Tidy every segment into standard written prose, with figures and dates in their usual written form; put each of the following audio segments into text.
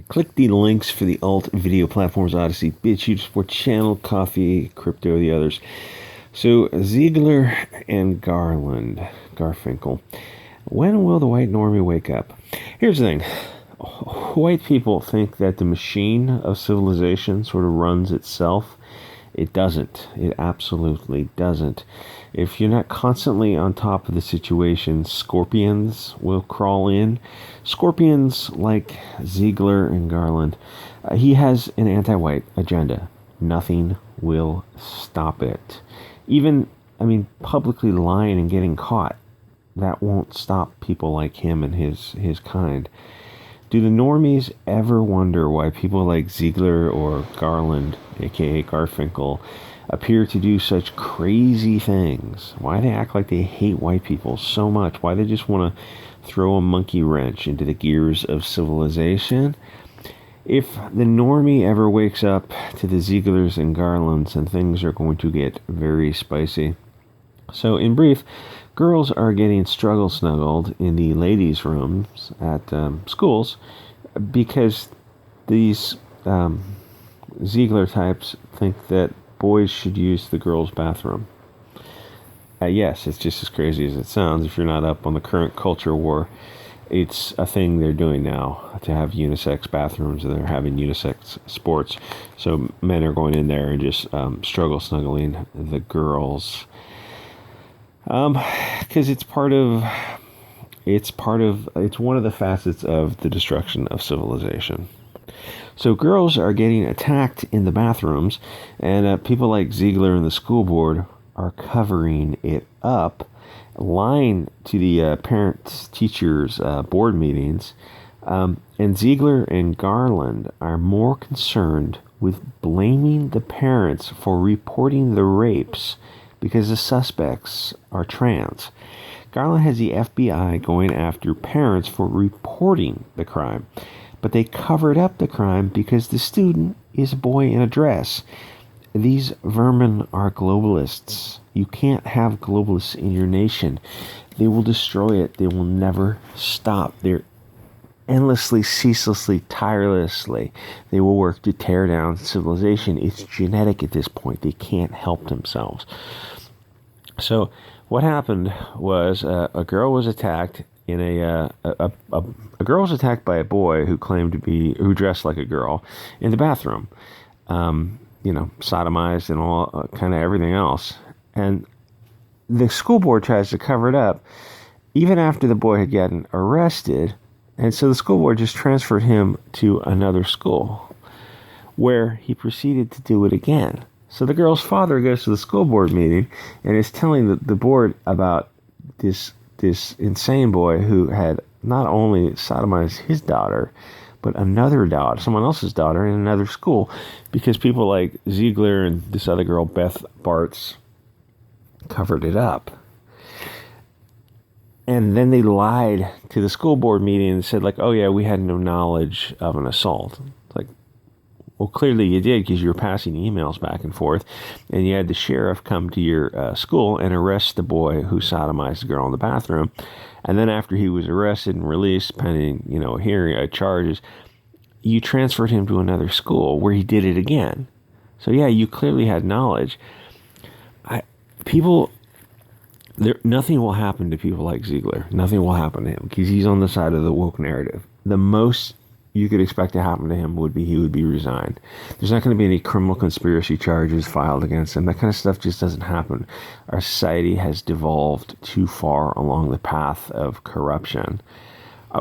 Click the links for the alt video platforms: Odysee, Chute, Sport Channel, Coffee, Crypto, the others. So Ziegler and Garfinkel. When will the white normie wake up? Here's the thing. White people think that the machine of civilization sort of runs itself. It doesn't. It absolutely doesn't. If you're not constantly on top of the situation, scorpions will crawl in. Scorpions like Ziegler and Garland. He has an anti-white agenda. Nothing will stop it. Even, publicly lying and getting caught, that won't stop people like him and his kind. Do the normies ever wonder why people like Ziegler or Garland, aka Garfinkel, appear to do such crazy things? Why they act like they hate white people so much? Why they just want to throw a monkey wrench into the gears of civilization? If the normie ever wakes up to the Zieglers and Garlands, and things are going to get very spicy. So in brief, girls are getting struggle-snuggled in the ladies' rooms at schools because these Ziegler types think that boys should use the girls' bathroom. Yes, it's just as crazy as it sounds. If you're not up on the current culture war, it's a thing they're doing now to have unisex bathrooms, and they're having unisex sports. So men are going in there and just struggle-snuggling the girls. Because it's one of the facets of the destruction of civilization. So girls are getting attacked in the bathrooms, and people like Ziegler and the school board are covering it up, lying to the parents, teachers, board meetings. And Ziegler and Garland are more concerned with blaming the parents for reporting the rapes because the suspects are trans. Garland has the FBI going after parents for reporting the crime, but they covered up the crime because the student is a boy in a dress. These vermin are globalists. You can't have globalists in your nation. They will destroy it. They will never stop. They're endlessly, ceaselessly, tirelessly. They will work to tear down civilization. It's genetic at this point. They can't help themselves. So what happened was a girl was attacked in a girl was attacked by a boy who dressed like a girl in the bathroom. Sodomized and all kind of everything else. And the school board tries to cover it up even after the boy had gotten arrested. And so the school board just transferred him to another school where he proceeded to do it again. So the girl's father goes to the school board meeting and is telling the board about this insane boy who had not only sodomized his daughter, but another daughter, someone else's daughter in another school, because people like Ziegler and this other girl, Beth Bartz, covered it up. And then they lied to the school board meeting and said, oh yeah, we had no knowledge of an assault. It's well, clearly you did, because you were passing emails back and forth, and you had the sheriff come to your school and arrest the boy who sodomized the girl in the bathroom. And then after he was arrested and released, pending, hearing charges, you transferred him to another school where he did it again. So yeah, you clearly had knowledge. Nothing will happen to people like Ziegler. Nothing will happen to him because he's on the side of the woke narrative. The most you could expect to happen to him would be he would be resigned. There's not going to be any criminal conspiracy charges filed against him. That kind of stuff just doesn't happen. Our society has devolved too far along the path of corruption,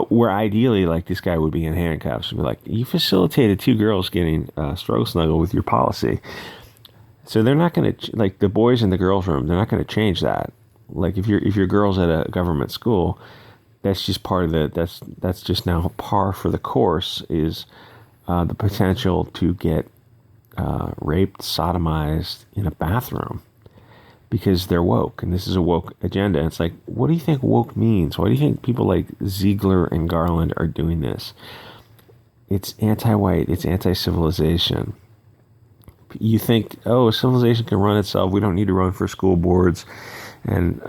where ideally, this guy would be in handcuffs and be like, you facilitated two girls getting struggle snuggle with your policy. So they're not going to, the boys in the girls' room, they're not going to change that. If your girl's at a government school, that's just part of that's just now par for the course, is the potential to get raped, sodomized in a bathroom because they're woke, and this is a woke agenda. And it's what do you think woke means? Why do you think people like Ziegler and Garland are doing this? It's anti-white, it's anti-civilization. You think, civilization can run itself. We don't need to run for school boards and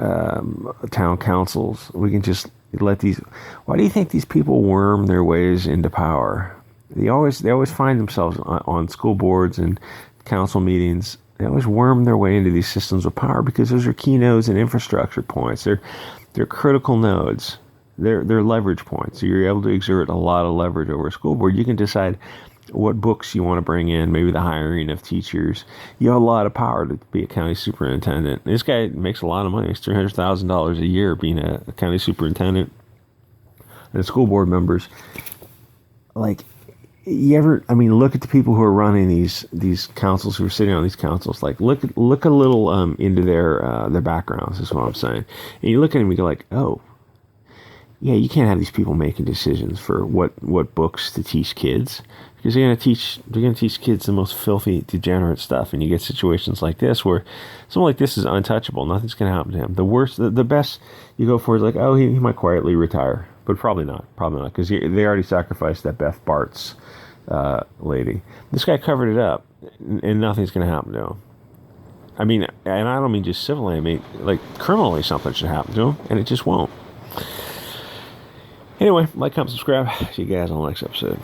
town councils. We can just let these... Why do you think these people worm their ways into power? They always find themselves on school boards and council meetings. They always worm their way into these systems of power because those are key nodes and infrastructure points. They're critical nodes. They're leverage points. So you're able to exert a lot of leverage over a school board. You can decide what books you want to bring in, maybe the hiring of teachers. You have a lot of power to be a county superintendent. This guy makes a lot of money. It's $300,000 a year being a county superintendent. And the school board members, like, look at the people who are running these councils, who are sitting on these councils. Like, look a little into their backgrounds, is what I'm saying. And you look at them and you go like, oh, yeah, you can't have these people making decisions for what books to teach kids, because they're gonna teach kids the most filthy, degenerate stuff, and you get situations like this where someone like this is untouchable. Nothing's gonna happen to him. The best you go for is like, oh, he might quietly retire, but probably not, because they already sacrificed that Beth Bart's lady. This guy covered it up, and nothing's gonna happen to him. I mean, and I don't mean just civilly. I mean, like, criminally, something should happen to him, and it just won't. Anyway, like, comment, subscribe. See you guys on the next episode.